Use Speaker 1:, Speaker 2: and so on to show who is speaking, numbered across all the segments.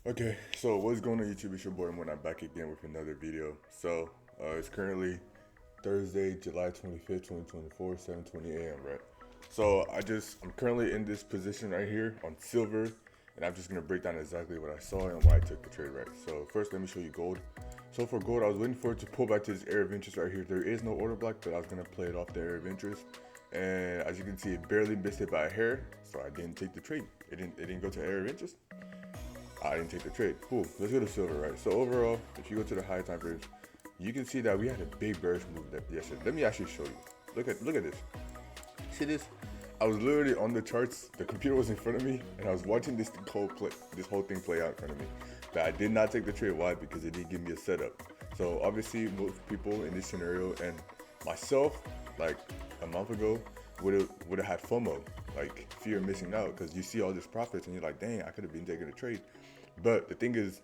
Speaker 1: Okay, so what's going on YouTube? It's your boy when I'm back again with another video. It's currently Thursday, July 25th, 2024, 7:20 a.m., right? I'm currently in this position right here on silver, and I'm just gonna break down exactly what I saw and why I took the trade, right? So first, let me show you gold. So for gold, I was waiting for it to pull back to this area of interest right here. There is no order block, but I was gonna play it off the area of interest. And as you can see, it barely missed it by a hair, so I didn't take the trade. It didn't go to area of interest. I didn't take the trade. Cool. Let's go to silver, right? So overall, if you go to the high time frames, you can see that we had a big bearish move yesterday. Let me actually show you. Look at this. See this? I was literally on the charts. The computer was in front of me, and I was watching this whole thing play out in front of me. But I did not take the trade. Why? Because it didn't give me a setup. So obviously, most people in this scenario and myself, like a month ago, would have had FOMO, like fear of missing out, because you see all this profits and you're like, dang, I could have been taking a trade. But the thing is,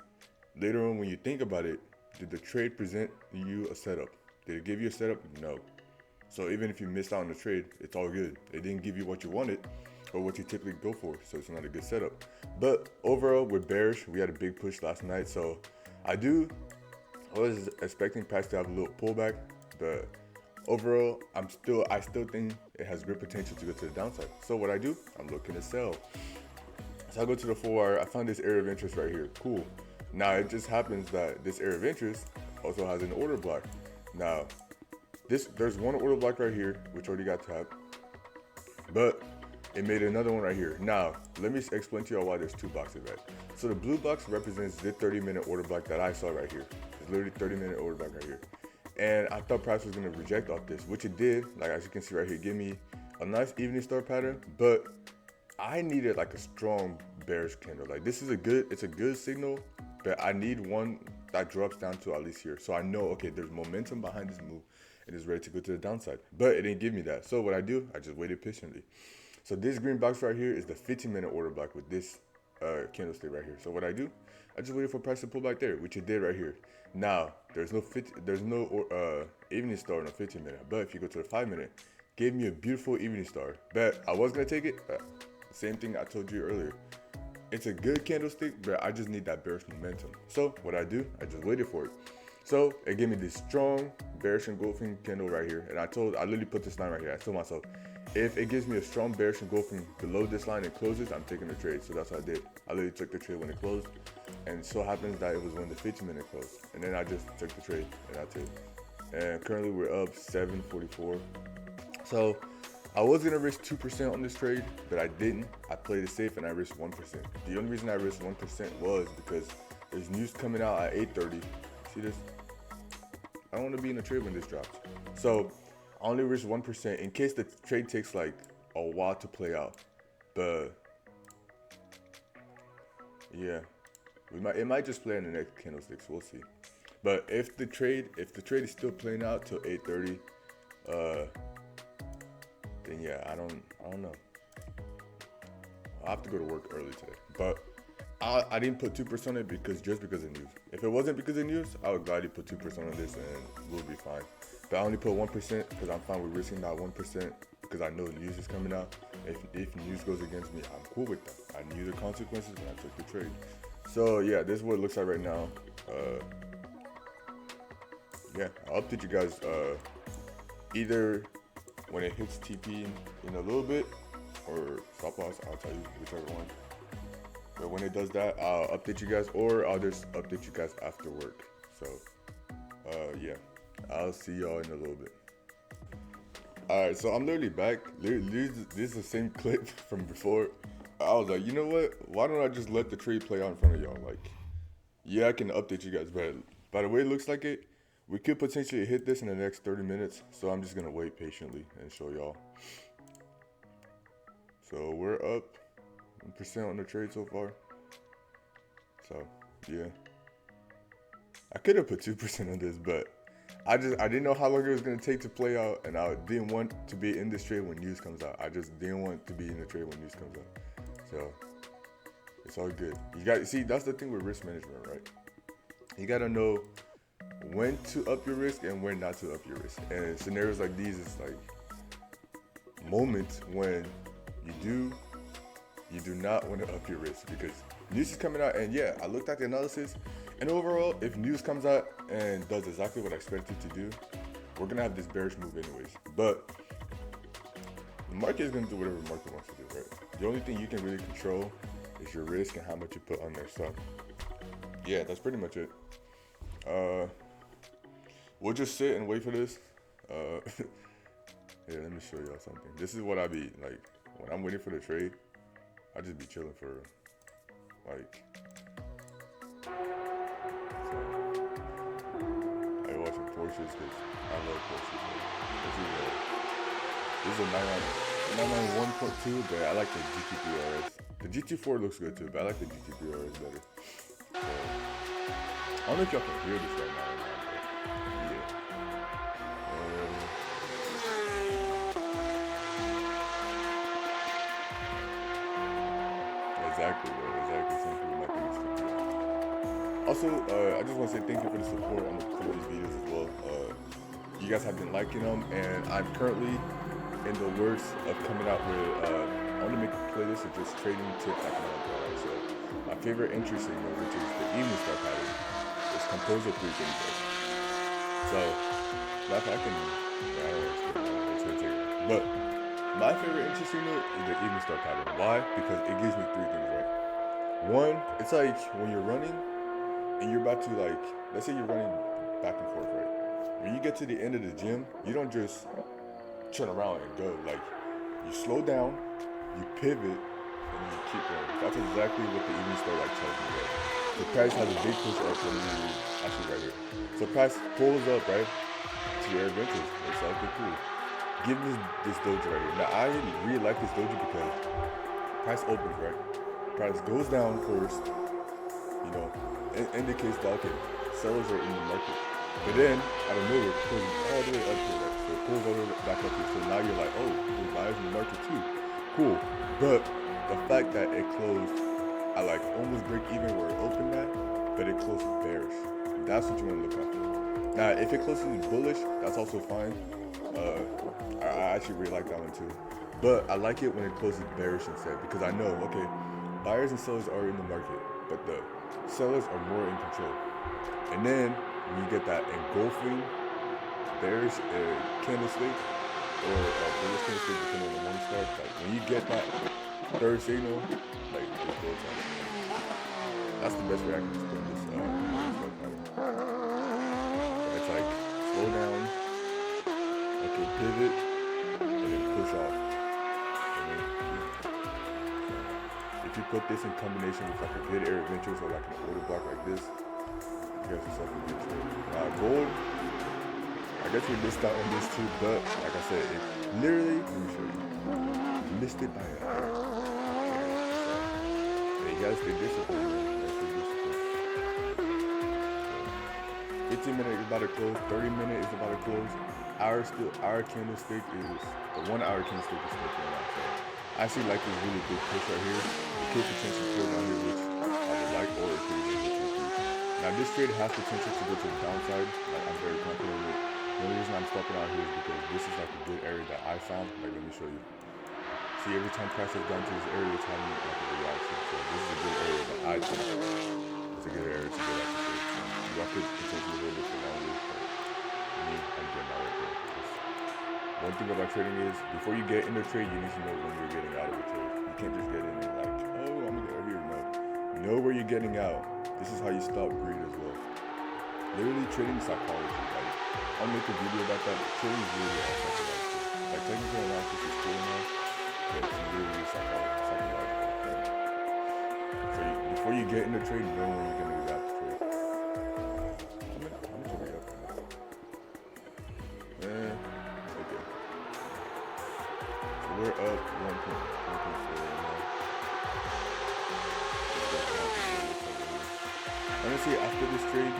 Speaker 1: later on when you think about it, did the trade present you a setup? Did it give you a setup? No. So even if you missed out on the trade, it's all good. It didn't give you what you wanted or what you typically go for, so it's not a good setup. But overall, we're bearish. We had a big push last night, so I was expecting price to have a little pullback, but overall, I still think it has great potential to go to the downside. So what I do, I'm looking to sell. So I go to the 4 hour, I found this area of interest right here. Cool. Now it just happens that this area of interest also has an order block. Now, there's one order block right here, which already got tapped, but it made another one right here. Now, let me explain to y'all why there's two boxes, right? So the blue box represents the 30-minute order block that I saw right here. It's literally 30-minute order block right here. And I thought price was gonna reject off this, which it did. Like as you can see right here, give me a nice evening star pattern, but I needed like a strong bearish candle. Like it's a good signal, but I need one that drops down to at least here. So I know, okay, there's momentum behind this move. It is ready to go to the downside, but it didn't give me that. So what I do, I just waited patiently. So this green box right here is the 15-minute order block with this candlestick right here. So what I do, I just waited for price to pull back there, which it did right here. Now there's no evening star on the 15-minute, but if you go to the 5-minute, gave me a beautiful evening star. But I was gonna take it. Same thing I told you earlier. It's a good candlestick, but I just need that bearish momentum. So what I do, I just waited for it. So it gave me this strong bearish engulfing candle right here. And I literally put this line right here. I told myself, if it gives me a strong bearish engulfing below this line and closes, I'm taking the trade. So that's what I did. I literally took the trade when it closed. And so happens that it was when the 15-minute closed. And then I just took the trade and that's it. And currently we're up 744. So I was gonna risk 2% on this trade, but I didn't. I played it safe and I risked 1%. The only reason I risked 1% was because there's news coming out at 8:30. See this? I don't want to be in a trade when this drops. So I only risked 1% in case the trade takes like a while to play out. But yeah, it might just play in the next candlesticks. We'll see. But if the trade is still playing out till 8:30, then yeah, I don't know. I have to go to work early today, but I didn't put 2% on it because of news. If it wasn't because of news, I would gladly put 2% on this and we'll be fine. But I only put 1% because I'm fine with risking that 1% because I know news is coming out. If news goes against me, I'm cool with that. I knew the consequences when I took the trade. So yeah, this is what it looks like right now. Yeah, I'll update you guys either when it hits TP in a little bit or stop loss. I'll tell you whichever one. But when it does that, I'll update you guys, or I'll just update you guys after work. So yeah, I'll see y'all in a little bit. All right, so I'm literally back. This is the same clip from before. I was like, you know what? Why don't I just let the trade play out in front of y'all? Like, yeah, I can update you guys, but by the way it looks like it, we could potentially hit this in the next 30 minutes. So I'm just gonna wait patiently and show y'all. So we're up 1% on the trade so far. So yeah, I could have put 2% on this, but I didn't know how long it was gonna take to play out, and I didn't want to be in this trade when news comes out. I just didn't want to be in the trade when news comes out. So it's all good. You got see, that's the thing with risk management, right? You gotta know when to up your risk and when not to up your risk. And scenarios like these is like moments when you do not want to up your risk because news is coming out, and yeah, I looked at the analysis, and overall, if news comes out and does exactly what I expect it to do, we're gonna have this bearish move anyways. But the market is gonna do whatever the market wants to do, right? The only thing you can really control is your risk and how much you put on there. So yeah, that's pretty much it. We'll just sit and wait for this. Yeah, let me show y'all something. This is what I be like when I'm waiting for the trade. I just be chilling for like. So, I watching Porsches because I love Porsches. This is a 991.2, but I like the GT3 RS. The GT4 looks good too, but I like the GT3 RS better. So, I don't know if y'all can hear this right now. Exactly, bro. Exactly. Some people might think it's stupid. Also, I just want to say thank you for the support on some of these videos as well. You guys have been liking them, and I'm currently in the works of coming out with. I want to make a playlist of just trading tips I can help out. So, my favorite entry signal, which is the evening star pattern, is composed of 3 things. So, I can. I don't know. It's gonna take it. But my favorite entry signal is the evening star pattern. Why? Because it gives me 3 things, right? One, it's like when you're running and you're about to like, let's say you're running back and forth, right? When you get to the end of the gym, you don't just turn around and go. Like, you slow down, you pivot, and you keep going. That's exactly what the evening star like tells me, right? The price has a big push up when you actually right here. So price pulls up, right, to your adventures. It's like, okay, cool. Give me this dojo right here. Now, I really like this dojo because price opens, right? Price goes down first, you know, it indicates that, okay, sellers are in the market. But then, out of nowhere, it pulls all the way up here, right? So it pulls all the way back up here. So now you're like, oh, there's buyers in the market too. Cool. But the fact that it closed, I like almost break even where it opened at, but it closed bearish. That's what you want to look at. Now, if it closes bullish, that's also fine. I actually really like that one too. But I like it when it closes bearish instead, because I know, okay, buyers and sellers are in the market, but the sellers are more in control. And then when you get that engulfing bearish candlestick or bullish candlestick, depending on the one star, like when you get that third signal, like it goes on. That's the best way I can explain this. It's like slow down, okay, pivot, and then push off. If you put this in combination with like a good air adventures or like an order block like this, you guys yourself a good trade. Gold, I guess we missed out on this too, but like I said, it literally, let me show you, missed it by a hair. You gotta stay disciplined, man. 15 minutes is about to close, 30 minutes is about to close. Our candlestick is, the 1 hour candlestick is still going out. So I actually like this really good push right here. It could potentially go down here, which I would like, or it could even go to. Now this trade has potential to go to the downside. Like, I'm very confident with it. The only reason I'm stopping out here is because this is like a good area that I found. Like, let me show you. See, every time price has gone to this area, it's having like a reaction. So this is a good area that I think it's a good area to get at the trade. So you have to potentially a little bit for longer, but me, I'm getting out right there. One thing about trading is, before you get in the trade, you need to know when you're getting out of the trade. You can't just get in and like, oh, I'm gonna get out here. No. Know where you're getting out. This is how you stop greed as well. Literally, trading psychology. Like, I'll make a video about that. Trading is really all psychological. Like, technical analysis is cool enough, but it's literally psychological. Okay? So before you get in the trade, know when you're gonna get out the trade. How much are we up on this? Okay. So we're up 1.4 right now. Honestly, after this trade,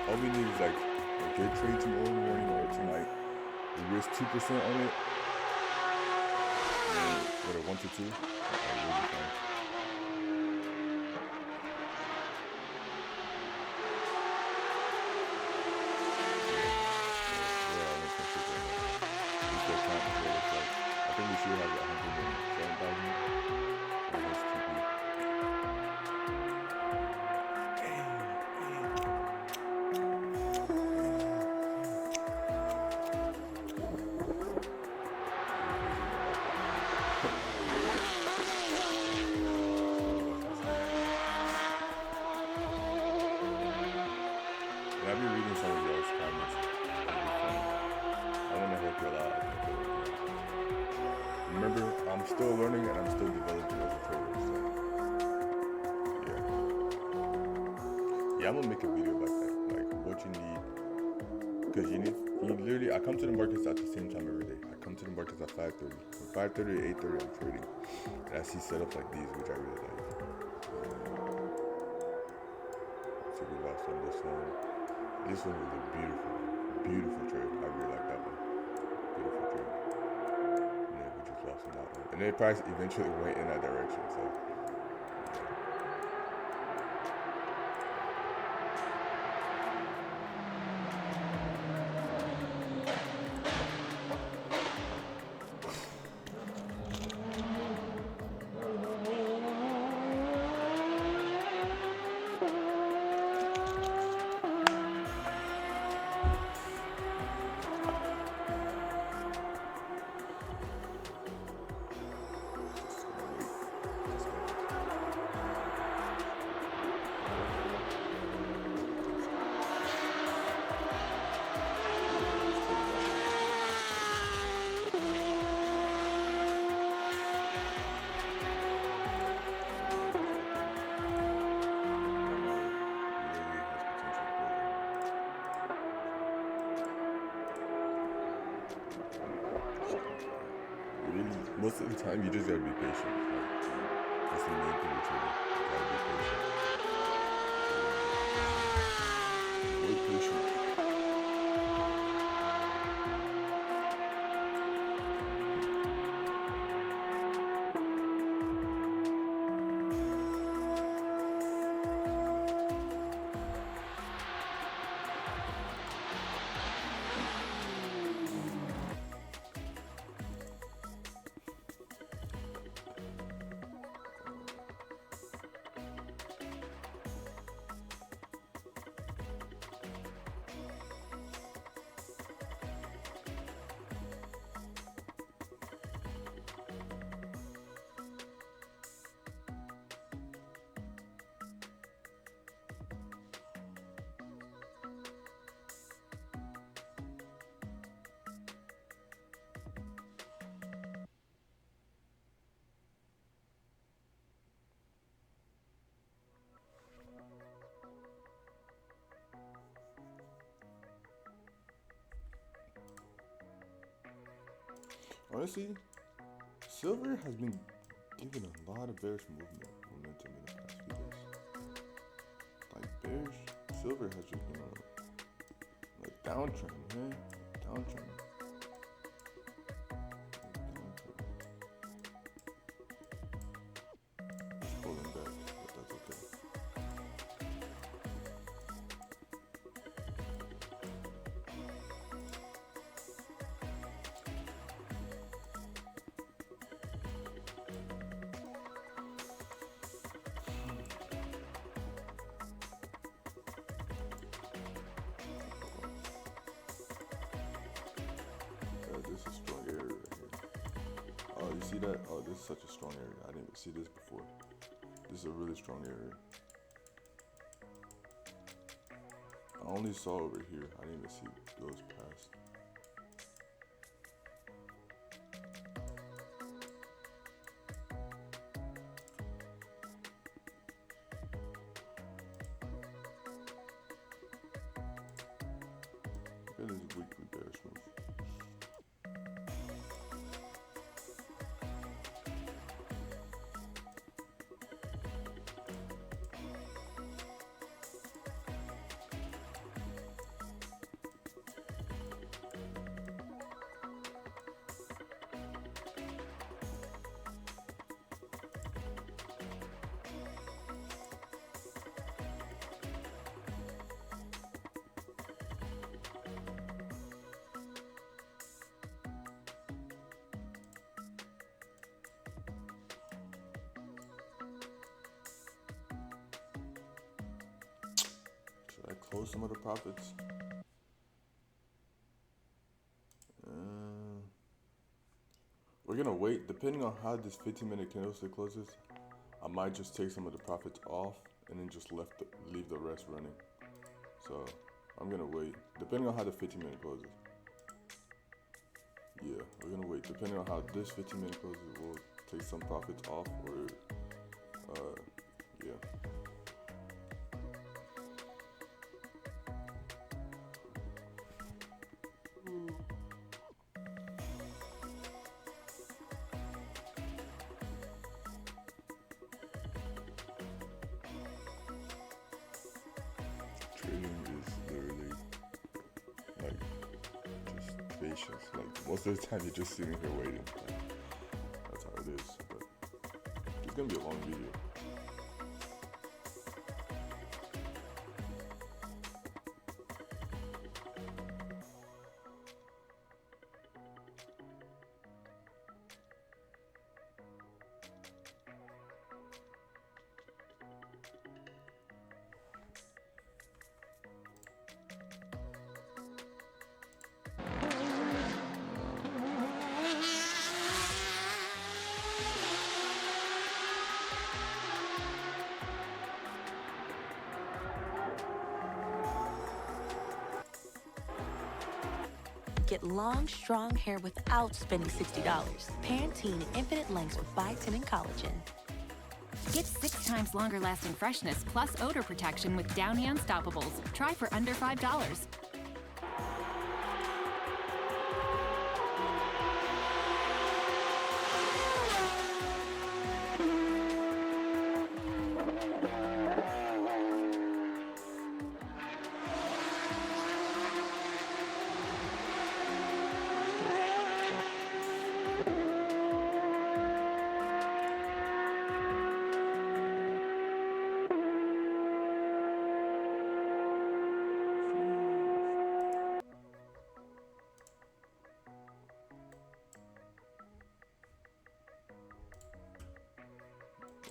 Speaker 1: all we need is like a good trade tomorrow morning or tonight. We risk 2% on it. And what a 1 to 2. We'll be fine. I think we should have 107,000. I'm still learning and I'm still developing as a trader. So yeah, I'm gonna make a video about that, like what you need, because you literally. I come to the markets at the same time every day. I come to the markets at 5:30. From 5:30 to 8:30, I'm trading, and I see setups like these, which I really like. So we lost on this one. This one was a beautiful, beautiful trade. I really like that one. Beautiful trade. Yeah, we just lost on that one. And then the price eventually went in that direction. So really, most of the time, you just gotta be patient. Like, that's the main thing with trading. You gotta be patient. Be patient. Honestly, silver has been given a lot of bearish momentum in the past few days. Like bearish, silver has just been on like downtrend, man, downtrend. It's pulling back, but that's okay. This is a strong area right here. Oh, you see that? Oh, this is such a strong area. I didn't even see this before. This is a really strong area. I only saw over here. I didn't even see those past. Look at this weekly bearish move. Should I close some of the profits? We're gonna wait. Depending on how this 15-minute candlestick closes, I might just take some of the profits off and then just leave the rest running. So I'm gonna wait. Depending on how the 15-minute closes. Yeah, we're gonna wait. Depending on how this 15-minute closes, we'll take some profits off, or yeah. Trading is literally like just patience. Like most of the time, you're just sitting here waiting. That's how it is. But it's gonna be a long video.
Speaker 2: Get long, strong hair without spending $60. Pantene Infinite Lengths with Biotin and Collagen.
Speaker 3: Get 6 times longer lasting freshness plus odor protection with Downy Unstoppables. Try for under $5.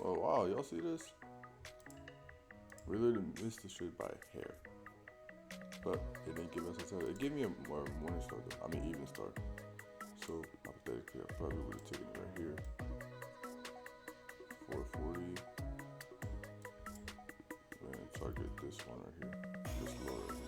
Speaker 1: Oh wow, y'all see this? We literally missed the shit by a hair. But it didn't give us a title. It gave me a morning star though. I mean even star. So hypothetically I probably would have taken it right here. 440. And target this one right here. This low right here.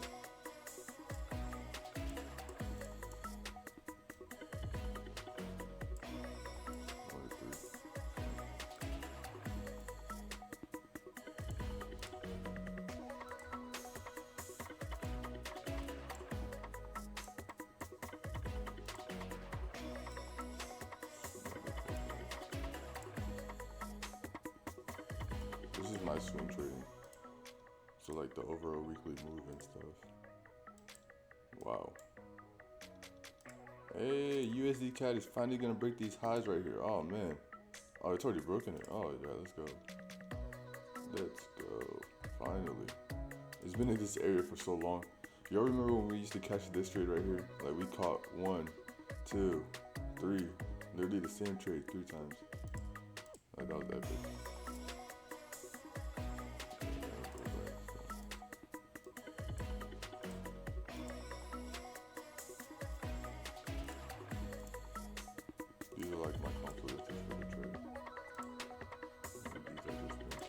Speaker 1: This is my swing trading. So like the overall weekly move and stuff. Wow. Hey, USD CAD is finally gonna break these highs right here. Oh man. Oh, it's already broken it. Oh yeah, let's go. Let's go. Finally. It's been in this area for so long. Y'all remember when we used to catch this trade right here? Like we caught 1, 2, 3. Literally the same trade 3 times. Like that was epic. These are like my confidence for the trade. And these are just me.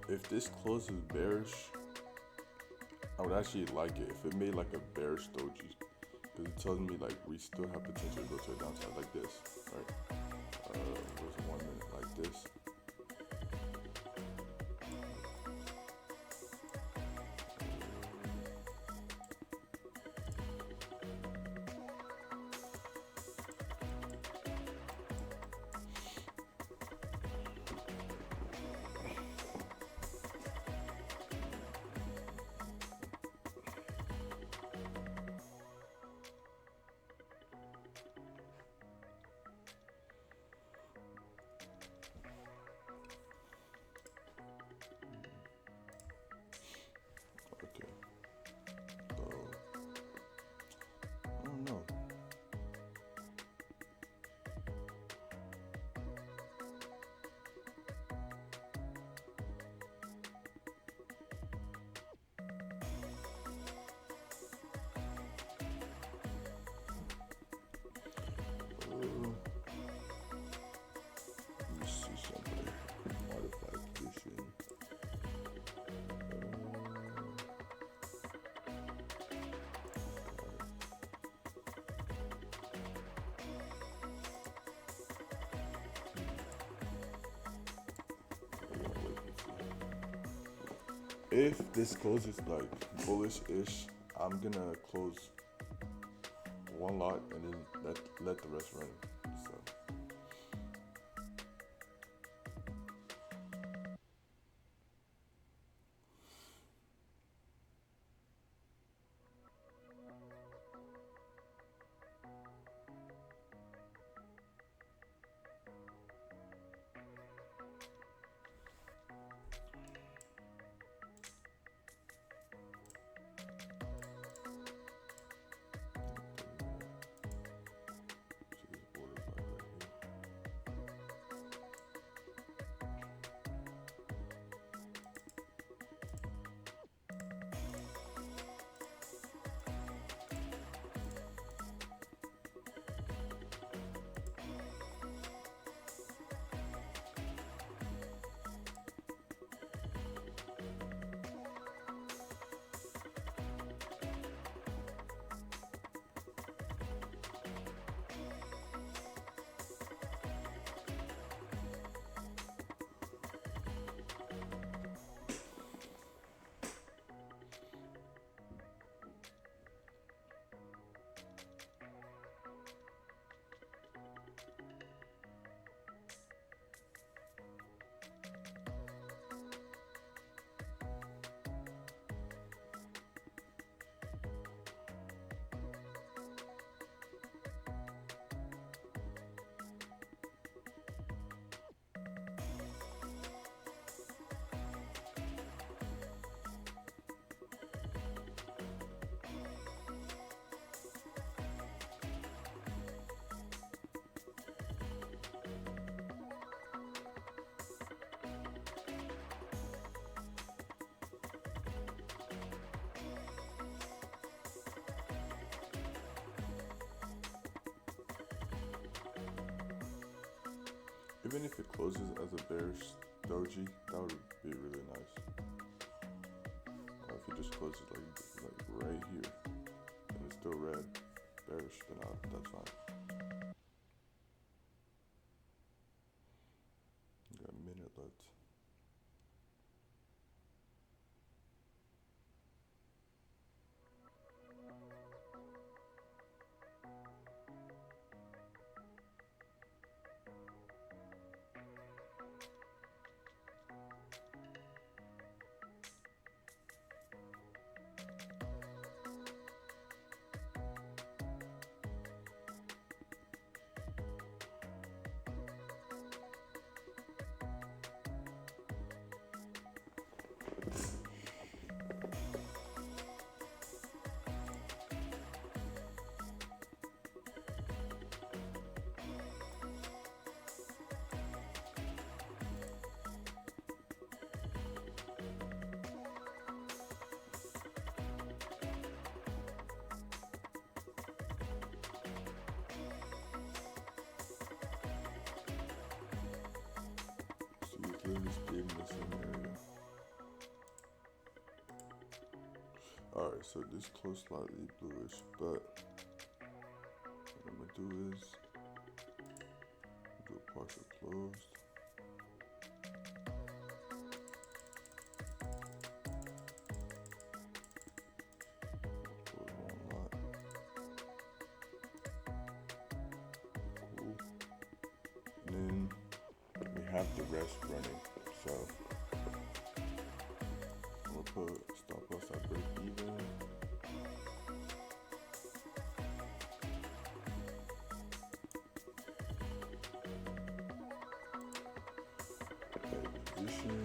Speaker 1: If this closes bearish, I would actually like it if it made like a bearish doji, because it tells me like we still have potential to go to a downside like this, right? Where's 1 minute like this? if this closes like bullish-ish, I'm gonna close one lot and then let the rest run. So even if it closes as a bearish doji, that would be really nice. Or if it just closes like right here and it's still red, bearish, then that's fine. Got a minute left. Literally stayed in the same area. Alright, so this close slightly bluish, but what I'm gonna do is do a partial closed. Close one lot. Cool. And then we have the rest running. So I'm gonna put stop loss at break even. Position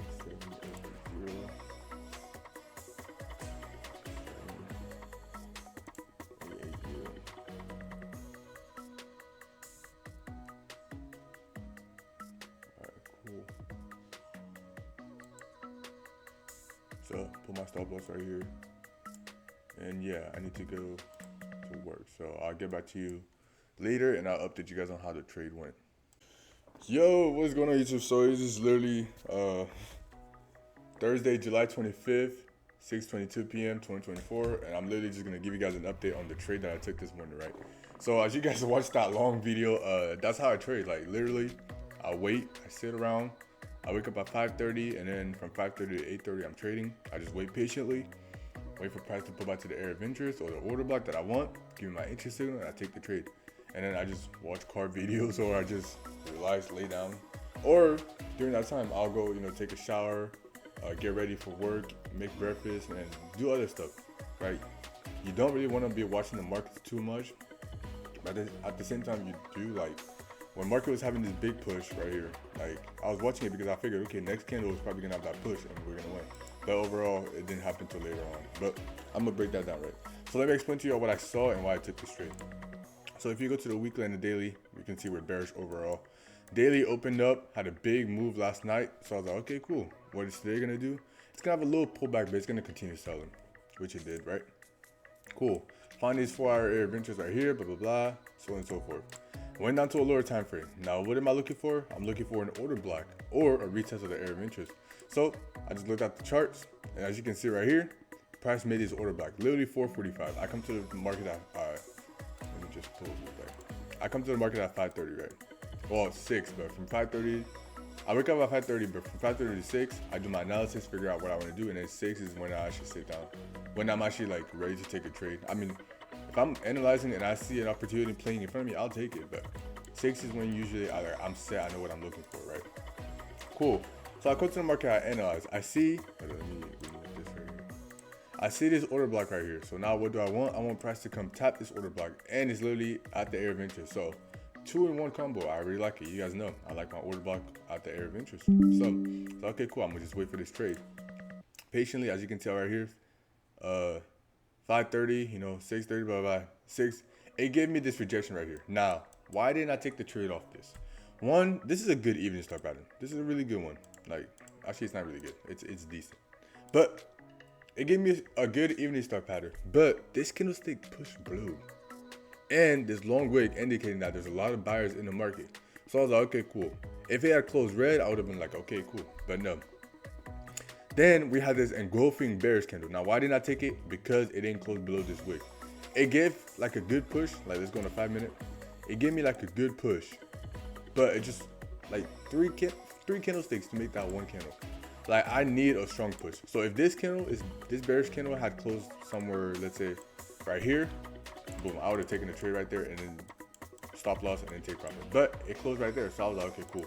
Speaker 1: 780. So put my stop loss right here, and yeah, I need to go to work, so I'll get back to you later and I'll update you guys on how the trade went. Yo, what's going on YouTube? So this is literally Thursday, July 25th, 6:22 p.m. 2024, and I'm literally just gonna give you guys an update on the trade that I took this morning, right? So as you guys watched that long video, that's how I trade. Like literally, I wait, I sit around, I wake up at 5:30, and then from 5:30 to 8:30, I'm trading. I just wait patiently, wait for price to pull back to the area of interest or the order block that I want, give me my interest signal, and I take the trade. And then I just watch car videos, or I just relax, lay down. Or during that time, I'll go, take a shower, get ready for work, make breakfast, and do other stuff, right? You don't really want to be watching the markets too much, but at the same time, you do, like, when market was having this big push right here, like, I was watching it because I figured, okay, next candle is probably gonna have that push and we're gonna win. But overall, it didn't happen till later on. But I'm gonna break that down, right? So let me explain to you all what I saw and why I took this trade. So if you go to the weekly and the daily, you can see we're bearish overall. Daily opened up, had a big move last night. So I was like, okay, cool. What is today gonna do? It's gonna have a little pullback, but it's gonna continue selling, which it did, right? Cool. Find these 4-hour area of interest right here, blah, blah, blah, so on and so forth. Went down to a lower time frame. Now, what am I looking for? I'm looking for an order block or a retest of the area of interest. So I just looked at the charts, and as you can see right here, price made this order block, literally 4:45. I come to the market at, let me just pull it back. I come to the market at 5:30, right? Well, 6, but from 5:30, I wake up at 5:30, but from 5:30 to 6, I do my analysis, figure out what I want to do, and then 6 is when I actually sit down, when I'm actually like ready to take a trade. I mean, if I'm analyzing and I see an opportunity playing in front of me, I'll take it. But 6 is when usually I'm set, I know what I'm looking for, right? Cool. So I go to the market, I analyze. I see, let me remove this right here. I see this order block right here. So now what do I want? I want price to come tap this order block, and it's literally at the area of interest. So 2-in-1 combo. I really like it. You guys know I like my order block at the area of interest. So okay, cool. I'm gonna just wait for this trade patiently. As you can tell right here, 5:30, 6:30, blah, blah, 6. It gave me this rejection right here. Now, why didn't I take the trade off this? One, this is a good evening star pattern. This is a really good one. Like, actually, it's not really good. It's decent. But it gave me a good evening star pattern. But this candlestick pushed blue. And this long wick indicating that there's a lot of buyers in the market. So I was like, okay, cool. If it had closed red, I would have been like, okay, cool. But no. Then we had this engulfing bearish candle. Now, why didn't I take it? Because it didn't close below this wick. It gave like a good push. Like, let's go on a 5-minute. It gave me like a good push. But it just, like, three candlesticks to make that one candle. Like, I need a strong push. So if this bearish candle had closed somewhere, let's say right here, boom, I would have taken a trade right there and then stop loss and then take profit. But it closed right there. So I was like, okay, cool.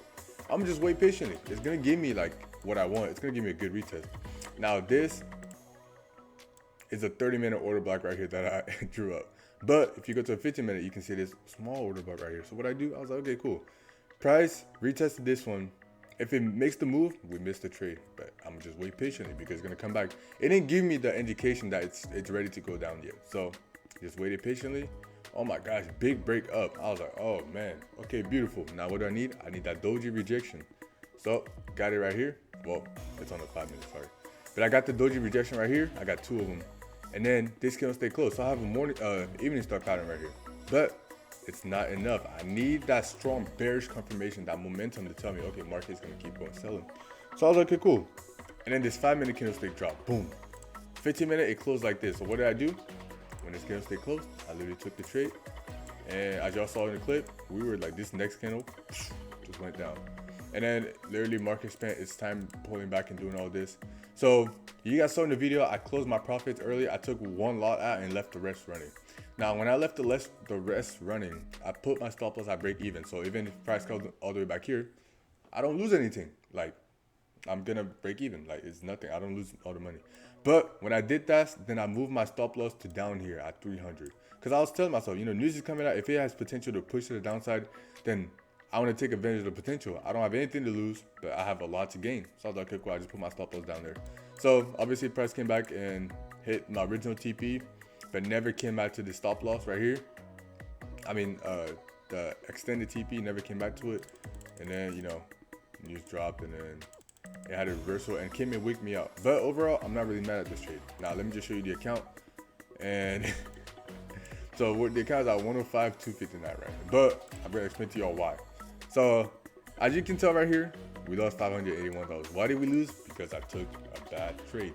Speaker 1: I'm gonna just wait patiently. It's gonna give me like what I want. It's gonna give me a good retest. Now this is a 30-minute order block right here that I drew up. But if you go to a 15-minute, you can see this small order block right here. So what I do, I was like, okay, cool. Price retested this one. If it makes the move, we missed the trade. But I'm gonna just wait patiently because it's gonna come back. It didn't give me the indication that it's ready to go down yet. So just waited patiently. Oh my gosh, big break up. I was like, oh man, okay, beautiful. Now what do I need? I need that doji rejection. So got it right here. Well, it's on the 5 minutes, sorry. But I got the doji rejection right here. I got 2 of them. And then this candle stay closed. So I have a evening star pattern right here. But it's not enough. I need that strong bearish confirmation, that momentum to tell me, okay, market's gonna keep going selling. So I was like, okay, cool. And then this 5-minute candlestick drop, boom. 15-minute, it closed like this. So what did I do? When this candle stayed closed, I literally took the trade. And as y'all saw in the clip, we were like, this next candle just went down. And then literally market spent its time pulling back and doing all this. So you guys saw in the video, I closed my profits early. I took one lot out and left the rest running. Now, when I left the rest running, I put my stop loss at break even. So even if price comes all the way back here, I don't lose anything. Like, I'm gonna break even. Like, it's nothing. I don't lose all the money. But when I did that, then I moved my stop loss to down here at 300. Because I was telling myself, news is coming out. If it has potential to push to the downside, then I want to take advantage of the potential. I don't have anything to lose, but I have a lot to gain. So I was like, okay, cool. I just put my stop loss down there. So obviously, price came back and hit my original TP, but never came back to the stop loss right here. I mean, the extended TP never came back to it. And then, news dropped and then it had a reversal and came and wake me up. But overall, I'm not really mad at this trade. Now, let me just show you the account. And so the account is at 105,259 right now. But I'm going to explain to y'all why. So as you can tell right here, we lost $581. Why did we lose? Because I took a bad trade.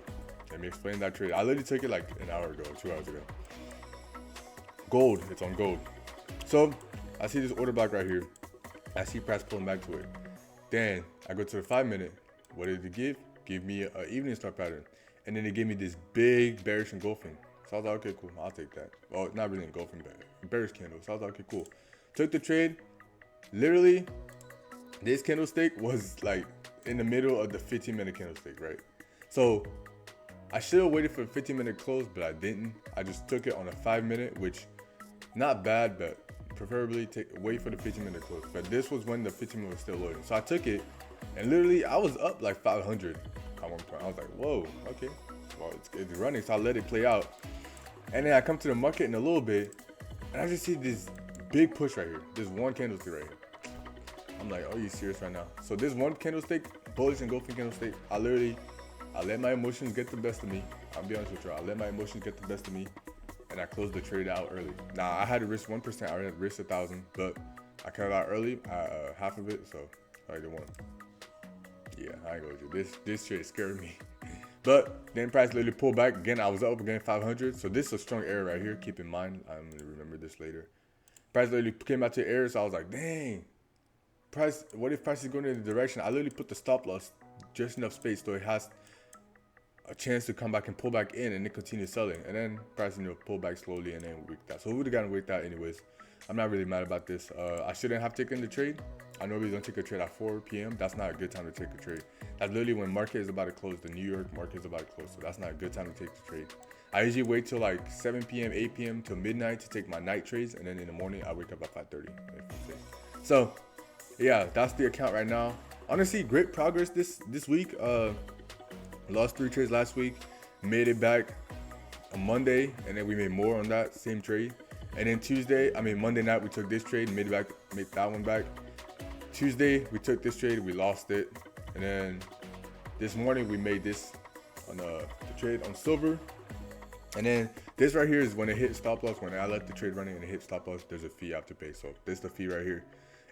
Speaker 1: Let me explain that trade. I literally took it like an hour ago, 2 hours ago. Gold, it's on gold. So I see this order block right here. I see price pulling back to it. Then I go to the 5-minute. What did it give? Give me an evening star pattern. And then it gave me this big bearish engulfing. So I was like, okay, cool, I'll take that. Well, not really engulfing, but bearish candle. So I was like, okay, cool. Took the trade. Literally, this candlestick was like in the middle of the 15-minute candlestick, right? So I should have waited for the 15-minute close, but I didn't. I just took it on a 5-minute, which not bad, but preferably wait for the 15-minute close. But this was when the 15-minute was still loading. So I took it, and literally I was up like 500 at one point. I was like, whoa, okay, well, it's running. So I let it play out. And then I come to the market in a little bit, and I just see this big push right here. This one candlestick right here. I'm like, are you serious right now? So this one candlestick, bullish engulfing candlestick, I let my emotions get the best of me. I'll be honest with you. I let my emotions get the best of me, and I closed the trade out early. Now I had to risk 1%. I had risked 1,000, but I cut it out early, half of it. So I did one. Yeah, I ain't gonna do this trade scared me. But then price literally pulled back again. I was up again 500. So this is a strong error right here. Keep in mind. I'm gonna remember this later. Price literally came out to error, so I was like, dang. Price. What if price is going in the direction? I literally put the stop loss just enough space so it has a chance to come back and pull back in, and then continue selling. And then price, pull back slowly and then wicked out. So we would have gotten wicked out anyways. I'm not really mad about this. I shouldn't have taken the trade. I normally don't take a trade at 4 p.m. That's not a good time to take a trade. That's literally when market is about to close. The New York market is about to close. So that's not a good time to take the trade. I usually wait till like 7 p.m., 8 p.m. till midnight to take my night trades. And then in the morning, I wake up at 5:30. So yeah, that's the account right now. Honestly, great progress this week. Lost 3 trades last week. Made it back on Monday. And then we made more on that same trade. And then Monday night, we took this trade, made that one back. Tuesday, we took this trade, we lost it. And then this morning, we made this on the trade on silver. And then this right here is when it hit stop loss. When I let the trade running and it hit stop loss, there's a fee I have to pay. So this is the fee right here.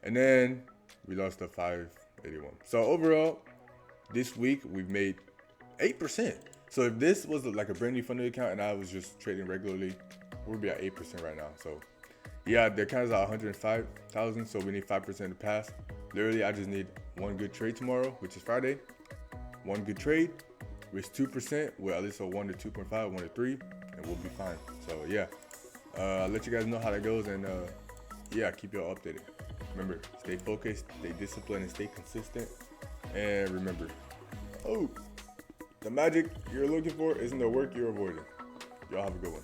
Speaker 1: And then we lost the 581. So overall, this week, we've made 8%. So if this was like a brand new funded account and I was just trading regularly, we'll be at 8% right now. So yeah, the account is at 105,000, so we need 5% to pass. Literally, I just need one good trade tomorrow, which is Friday. One good trade, risk 2%, with at least a 1 to 2.5, 1 to 3, and we'll be fine. So yeah, I'll let you guys know how that goes, and yeah, keep y'all updated. Remember, stay focused, stay disciplined, and stay consistent. And remember, the magic you're looking for isn't the work you're avoiding. Y'all have a good one.